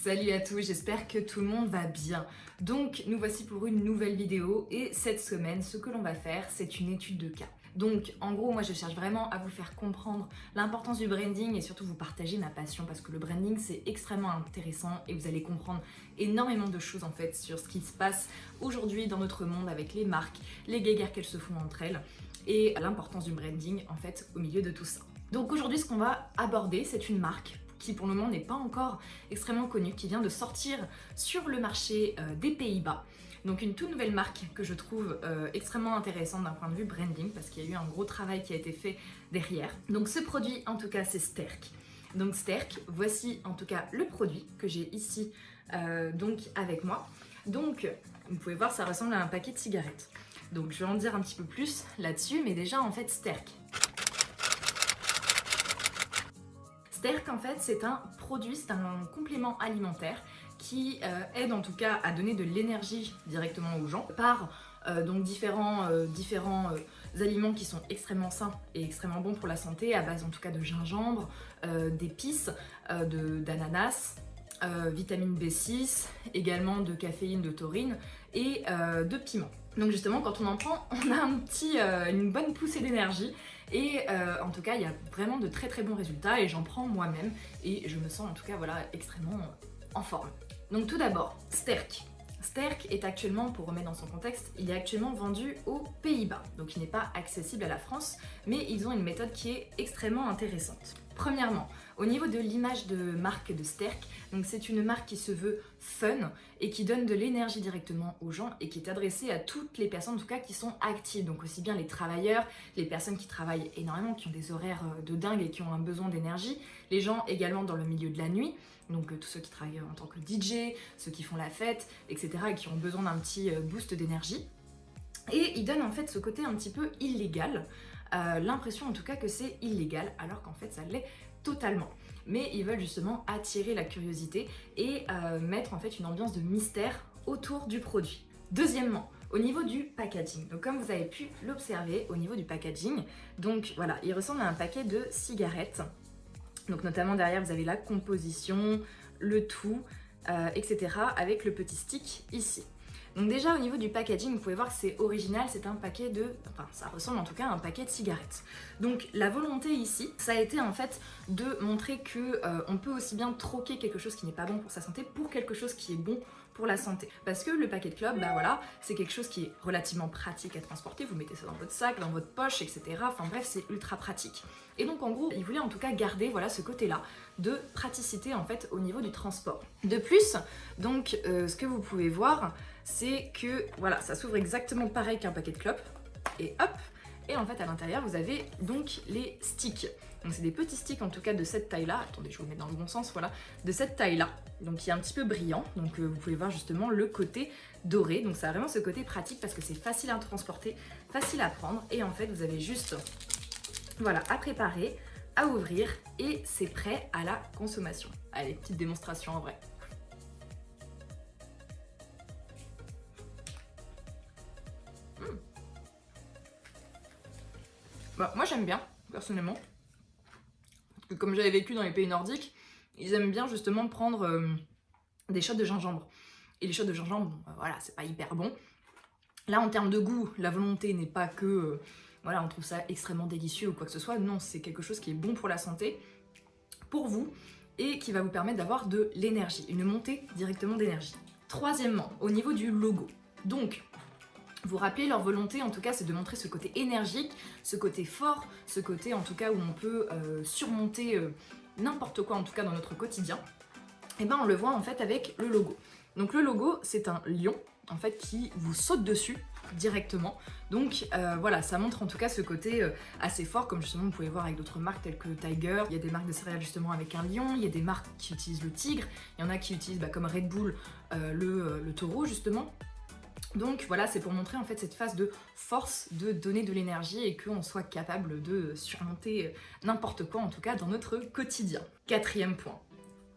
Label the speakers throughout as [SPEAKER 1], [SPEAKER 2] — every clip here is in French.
[SPEAKER 1] Salut à tous, j'espère que tout le monde va bien. Donc nous voici pour une nouvelle vidéo et cette semaine ce que l'on va faire c'est une étude de cas. Donc en gros moi je cherche vraiment à vous faire comprendre l'importance du branding et surtout vous partager ma passion parce que le branding c'est extrêmement intéressant et vous allez comprendre énormément de choses en fait sur ce qui se passe aujourd'hui dans notre monde avec les marques, les guéguerres qu'elles se font entre elles et l'importance du branding en fait au milieu de tout ça. Donc aujourd'hui ce qu'on va aborder c'est une marque qui pour le moment n'est pas encore extrêmement connue, qui vient de sortir sur le marché des Pays-Bas. Donc une toute nouvelle marque que je trouve extrêmement intéressante d'un point de vue branding parce qu'il y a eu un gros travail qui a été fait derrière. Donc ce produit en tout cas c'est Sterk. Donc Sterk, voici en tout cas le produit que j'ai ici donc avec moi. Donc vous pouvez voir ça ressemble à un paquet de cigarettes. Donc je vais en dire un petit peu plus là-dessus mais déjà en fait Sterk. Sterk en fait c'est un produit, c'est un complément alimentaire qui aide en tout cas à donner de l'énergie directement aux gens par donc différents aliments qui sont extrêmement sains et extrêmement bons pour la santé à base en tout cas de gingembre, d'épices, d'ananas, vitamine B6, également de caféine, de taurine et de piment. Donc justement quand on en prend on a une bonne poussée d'énergie et en tout cas il y a vraiment de très bons résultats et j'en prends moi-même et je me sens en tout cas voilà extrêmement en forme. Donc tout d'abord Sterk. Sterk est actuellement, pour remettre dans son contexte, il est actuellement vendu aux Pays-Bas, donc il n'est pas accessible à la France, mais ils ont une méthode qui est extrêmement intéressante. Premièrement, au niveau de l'image de marque de Sterk, donc c'est une marque qui se veut fun et qui donne de l'énergie directement aux gens et qui est adressée à toutes les personnes en tout cas qui sont actives, donc aussi bien les travailleurs, les personnes qui travaillent énormément, qui ont des horaires de dingue et qui ont un besoin d'énergie, les gens également dans le milieu de la nuit, donc tous ceux qui travaillent en tant que DJ, ceux qui font la fête, etc. et qui ont besoin d'un petit boost d'énergie. Et ils donnent en fait ce côté un petit peu illégal, l'impression en tout cas que c'est illégal alors qu'en fait ça l'est totalement. Mais ils veulent justement attirer la curiosité et mettre en fait une ambiance de mystère autour du produit. Deuxièmement, au niveau du packaging, donc comme vous avez pu l'observer au niveau du packaging, donc voilà, il ressemble à un paquet de cigarettes. Donc notamment derrière vous avez la composition, le tout, etc. avec le petit stick ici. Donc déjà au niveau du packaging, vous pouvez voir que c'est original, c'est un paquet de... Enfin ça ressemble en tout cas à un paquet de cigarettes. Donc la volonté ici, ça a été en fait de montrer que on peut aussi bien troquer quelque chose qui n'est pas bon pour sa santé pour quelque chose qui est bon pour la santé. Parce que le paquet de clopes, bah voilà, c'est quelque chose qui est relativement pratique à transporter, vous mettez ça dans votre sac, dans votre poche, etc. Enfin bref, c'est ultra pratique. Et donc en gros, ils voulaient en tout cas garder voilà, ce côté-là de praticité en fait au niveau du transport. De plus, donc ce que vous pouvez voir, c'est que voilà, ça s'ouvre exactement pareil qu'un paquet de clopes, et hop, et en fait à l'intérieur vous avez donc les sticks. Donc c'est des petits sticks en tout cas de cette taille là, attendez je vais vous mettre dans le bon sens, voilà, de cette taille là, donc qui est un petit peu brillant, donc vous pouvez voir justement le côté doré, donc ça a vraiment ce côté pratique parce que c'est facile à transporter, facile à prendre, et en fait vous avez juste voilà, à préparer, à ouvrir, et c'est prêt à la consommation. Allez, petite démonstration en vrai. Bah, moi j'aime bien, personnellement. Parce que comme j'avais vécu dans les pays nordiques, ils aiment bien justement prendre des shots de gingembre. Et les shots de gingembre, bon, voilà, c'est pas hyper bon. Là, en termes de goût, la volonté n'est pas que... voilà, on trouve ça extrêmement délicieux ou quoi que ce soit. Non, c'est quelque chose qui est bon pour la santé, pour vous, et qui va vous permettre d'avoir de l'énergie, une montée directement d'énergie. Troisièmement, au niveau du logo. Donc, vous rappelez, leur volonté en tout cas c'est de montrer ce côté énergique, ce côté fort, ce côté en tout cas où on peut surmonter n'importe quoi en tout cas dans notre quotidien. Et ben on le voit en fait avec le logo. Donc le logo c'est un lion en fait qui vous saute dessus directement. Donc voilà, ça montre en tout cas ce côté assez fort, comme justement vous pouvez voir avec d'autres marques telles que Tiger. Il y a des marques de céréales justement avec un lion, il y a des marques qui utilisent le tigre, il y en a qui utilisent comme Red Bull le taureau justement. Donc voilà, c'est pour montrer en fait cette phase de force, de donner de l'énergie et qu'on soit capable de surmonter n'importe quoi en tout cas dans notre quotidien. Quatrième point,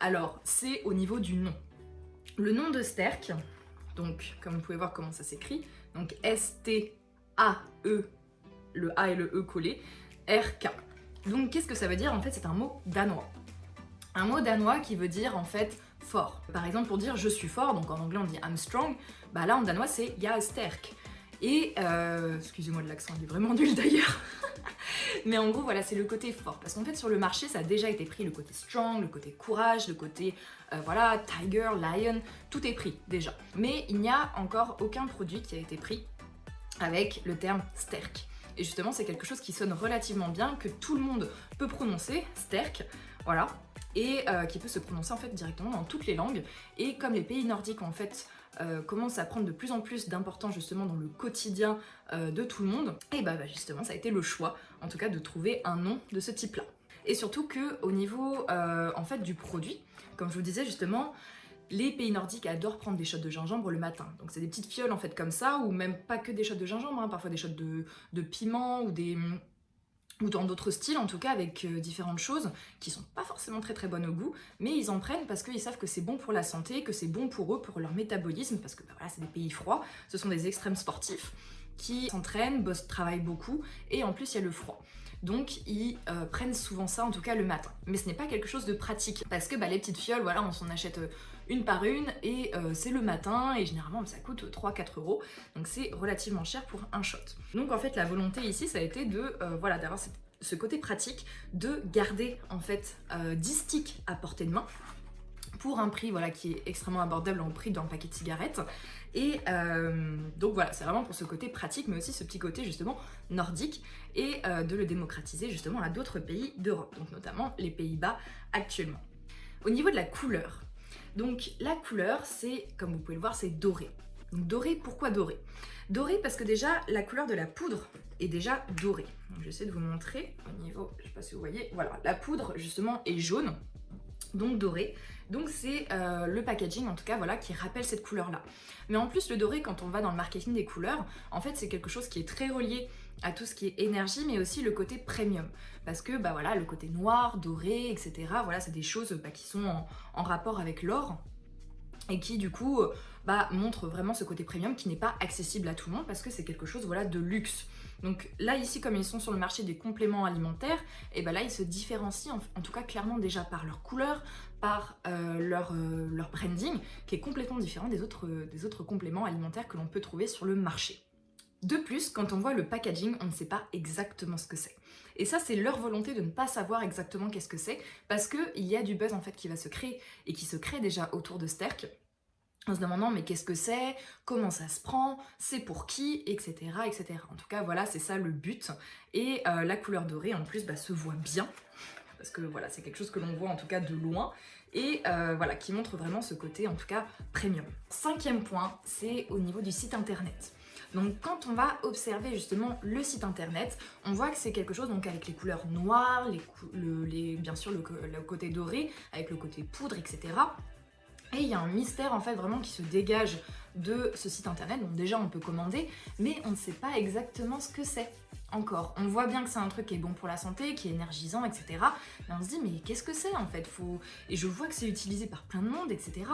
[SPEAKER 1] alors c'est au niveau du nom. Le nom de Sterk, donc comme vous pouvez voir comment ça s'écrit, donc S-T-A-E, le A et le E collés, R-K. Donc qu'est-ce que ça veut dire? En fait c'est un mot danois. Un mot danois qui veut dire en fait fort. Par exemple, pour dire je suis fort, donc en anglais on dit I'm strong, bah là en danois c'est jag är stark. Et excusez-moi de l'accent, il est vraiment nul d'ailleurs. Mais en gros, voilà, c'est le côté fort. Parce qu'en fait, sur le marché, ça a déjà été pris, le côté strong, le côté courage, le côté, voilà, tiger, lion, tout est pris déjà. Mais il n'y a encore aucun produit qui a été pris avec le terme sterk. Et justement, c'est quelque chose qui sonne relativement bien, que tout le monde peut prononcer, sterk, voilà, et qui peut se prononcer en fait directement dans toutes les langues. Et comme les pays nordiques en fait commencent à prendre de plus en plus d'importance justement dans le quotidien de tout le monde, et bah justement ça a été le choix en tout cas de trouver un nom de ce type là. Et surtout que au niveau en fait du produit, comme je vous disais justement, les pays nordiques adorent prendre des shots de gingembre le matin. Donc c'est des petites fioles en fait comme ça, ou même pas que des shots de gingembre, hein, parfois des shots de piment ou dans d'autres styles en tout cas, avec différentes choses qui sont pas forcément très bonnes au goût, mais ils en prennent parce qu'ils savent que c'est bon pour la santé, que c'est bon pour eux, pour leur métabolisme, parce que bah, voilà, c'est des pays froids, ce sont des extrêmes sportifs qui s'entraînent, travaillent beaucoup, et en plus il y a le froid. Donc ils prennent souvent ça en tout cas le matin. Mais ce n'est pas quelque chose de pratique, parce que bah, les petites fioles, voilà, on s'en achète une par une, et c'est le matin, et généralement ça coûte 3-4 euros, donc c'est relativement cher pour un shot. Donc en fait la volonté ici ça a été de voilà, d'avoir ce côté pratique, de garder en fait 10 sticks à portée de main, pour un prix voilà, qui est extrêmement abordable en prix d'un paquet de cigarettes. Et donc voilà, c'est vraiment pour ce côté pratique, mais aussi ce petit côté justement nordique, et de le démocratiser justement à d'autres pays d'Europe, donc notamment les Pays-Bas actuellement. Au niveau de la couleur, donc la couleur c'est, comme vous pouvez le voir, c'est doré. Donc doré, pourquoi doré? Doré parce que déjà la couleur de la poudre est déjà dorée. Donc j'essaie de vous montrer au niveau, je sais pas si vous voyez, voilà, la poudre justement est jaune, donc doré. Donc c'est le packaging en tout cas voilà qui rappelle cette couleur là. Mais en plus le doré, quand on va dans le marketing des couleurs, en fait c'est quelque chose qui est très relié à tout ce qui est énergie, mais aussi le côté premium, parce que bah voilà, le côté noir, doré, etc. Voilà, c'est des choses bah, qui sont en rapport avec l'or, et qui du coup bah, montrent vraiment ce côté premium qui n'est pas accessible à tout le monde, parce que c'est quelque chose voilà, de luxe. Donc là ici, comme ils sont sur le marché des compléments alimentaires, et bah là ils se différencient en tout cas clairement déjà par leur couleur, par leur branding, qui est complètement différent des autres compléments alimentaires que l'on peut trouver sur le marché. De plus, quand on voit le packaging, on ne sait pas exactement ce que c'est. Et ça, c'est leur volonté de ne pas savoir exactement qu'est-ce que c'est, parce qu'il y a du buzz en fait qui va se créer, et qui se crée déjà autour de Sterk, en se demandant mais qu'est-ce que c'est, comment ça se prend, c'est pour qui, etc. etc. En tout cas, voilà, c'est ça le but. Et la couleur dorée, en plus, bah, se voit bien, parce que voilà, c'est quelque chose que l'on voit en tout cas de loin, et voilà, qui montre vraiment ce côté en tout cas premium. 5e point, c'est au niveau du site internet. Donc quand on va observer justement le site internet, on voit que c'est quelque chose donc avec les couleurs noires, bien sûr le côté doré, avec le côté poudre, etc. Et il y a un mystère en fait vraiment qui se dégage de ce site internet. Donc déjà on peut commander, mais on ne sait pas exactement ce que c'est encore. On voit bien que c'est un truc qui est bon pour la santé, qui est énergisant, etc. Mais on se dit mais qu'est-ce que c'est en fait? Et je vois que c'est utilisé par plein de monde, etc.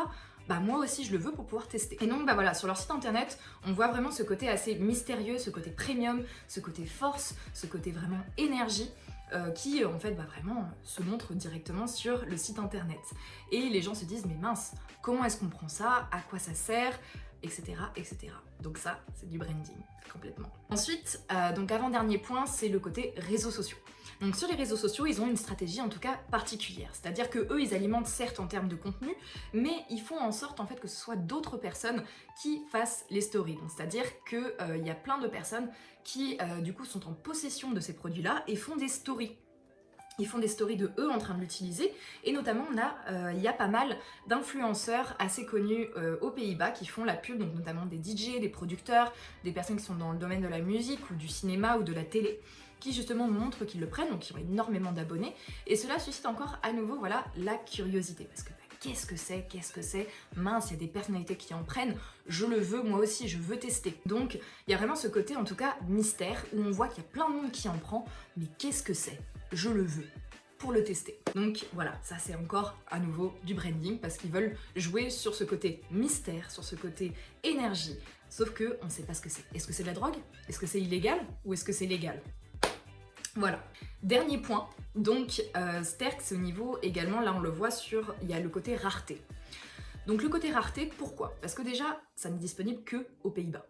[SPEAKER 1] Bah moi aussi je le veux pour pouvoir tester. Et donc bah voilà, sur leur site internet, on voit vraiment ce côté assez mystérieux, ce côté premium, ce côté force, ce côté vraiment énergie, qui en fait vraiment se montre directement sur le site internet. Et les gens se disent mais mince, comment est-ce qu'on prend ça, à quoi ça sert, etc. etc. Donc ça, c'est du branding, complètement. Ensuite, donc avant-dernier point, c'est le côté réseaux sociaux. Donc sur les réseaux sociaux, ils ont une stratégie en tout cas particulière. C'est-à-dire que eux, ils alimentent certes en termes de contenu, mais ils font en sorte en fait que ce soit d'autres personnes qui fassent les stories. Donc c'est-à-dire que y a plein de personnes qui du coup sont en possession de ces produits-là et font des stories. Ils font des stories de eux en train de l'utiliser, et notamment il y a pas mal d'influenceurs assez connus aux Pays-Bas qui font la pub, donc notamment des DJ, des producteurs, des personnes qui sont dans le domaine de la musique ou du cinéma ou de la télé, qui justement montrent qu'ils le prennent, donc qui ont énormément d'abonnés, et cela suscite encore à nouveau voilà, la curiosité, parce que qu'est-ce que c'est, mince, il y a des personnalités qui en prennent, je le veux moi aussi, je veux tester. Donc il y a vraiment ce côté en tout cas mystère, où on voit qu'il y a plein de monde qui en prend, mais qu'est-ce que c'est? Je le veux pour le tester. Donc voilà, ça c'est encore à nouveau du branding, parce qu'ils veulent jouer sur ce côté mystère, sur ce côté énergie, sauf que on ne sait pas ce que c'est. Est-ce que c'est de la drogue? Est-ce que c'est illégal? Ou est-ce que c'est légal? Voilà. Dernier point, donc Sterk, c'est au niveau également, là on le voit il y a le côté rareté. Donc le côté rareté, pourquoi? Parce que déjà, ça n'est disponible que aux Pays-Bas,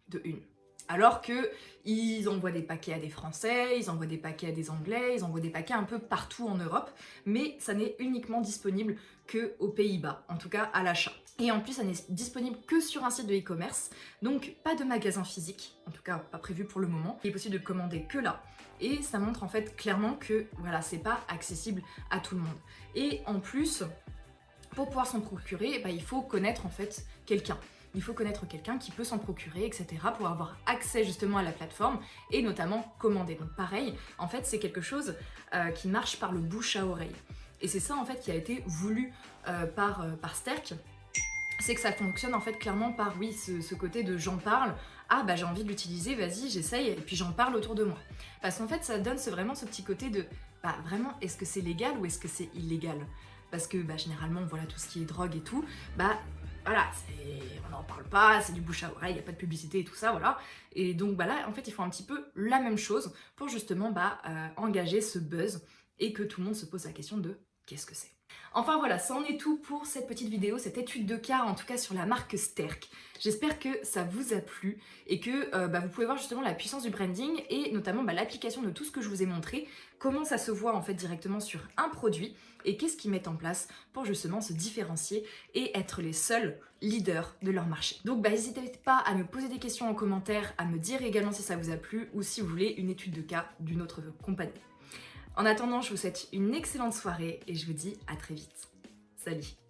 [SPEAKER 1] de une. Alors que ils envoient des paquets à des Français, ils envoient des paquets à des Anglais, ils envoient des paquets un peu partout en Europe, mais ça n'est uniquement disponible que aux Pays-Bas, en tout cas à l'achat. Et en plus, ça n'est disponible que sur un site de e-commerce, donc pas de magasin physique, en tout cas pas prévu pour le moment. Il est possible de commander que là. Et ça montre en fait clairement que voilà, c'est pas accessible à tout le monde. Et en plus, pour pouvoir s'en procurer, bah, il faut connaître en fait quelqu'un. Il faut connaître quelqu'un qui peut s'en procurer, etc. pour avoir accès justement à la plateforme et notamment commander. Donc pareil, en fait c'est quelque chose qui marche par le bouche à oreille. Et c'est ça en fait qui a été voulu par Sterk. C'est que ça fonctionne en fait clairement par oui ce côté de j'en parle, ah bah j'ai envie de l'utiliser, vas-y j'essaye et puis j'en parle autour de moi. Parce qu'en fait ça donne vraiment ce petit côté de bah vraiment est-ce que c'est légal ou est-ce que c'est illégal? Parce que bah, généralement voilà tout ce qui est drogue et tout, bah voilà, on n'en parle pas, c'est du bouche à oreille, il n'y a pas de publicité et tout ça, voilà. Et donc bah là en fait il faut un petit peu la même chose pour justement engager ce buzz et que tout le monde se pose la question de qu'est-ce que c'est? Enfin voilà, ça en est tout pour cette petite vidéo, cette étude de cas en tout cas sur la marque Sterk. J'espère que ça vous a plu et que vous pouvez voir justement la puissance du branding et notamment l'application de tout ce que je vous ai montré, comment ça se voit en fait directement sur un produit et qu'est-ce qu'ils mettent en place pour justement se différencier et être les seuls leaders de leur marché. Donc n'hésitez pas à me poser des questions en commentaire, à me dire également si ça vous a plu ou si vous voulez une étude de cas d'une autre compagnie. En attendant, je vous souhaite une excellente soirée et je vous dis à très vite. Salut!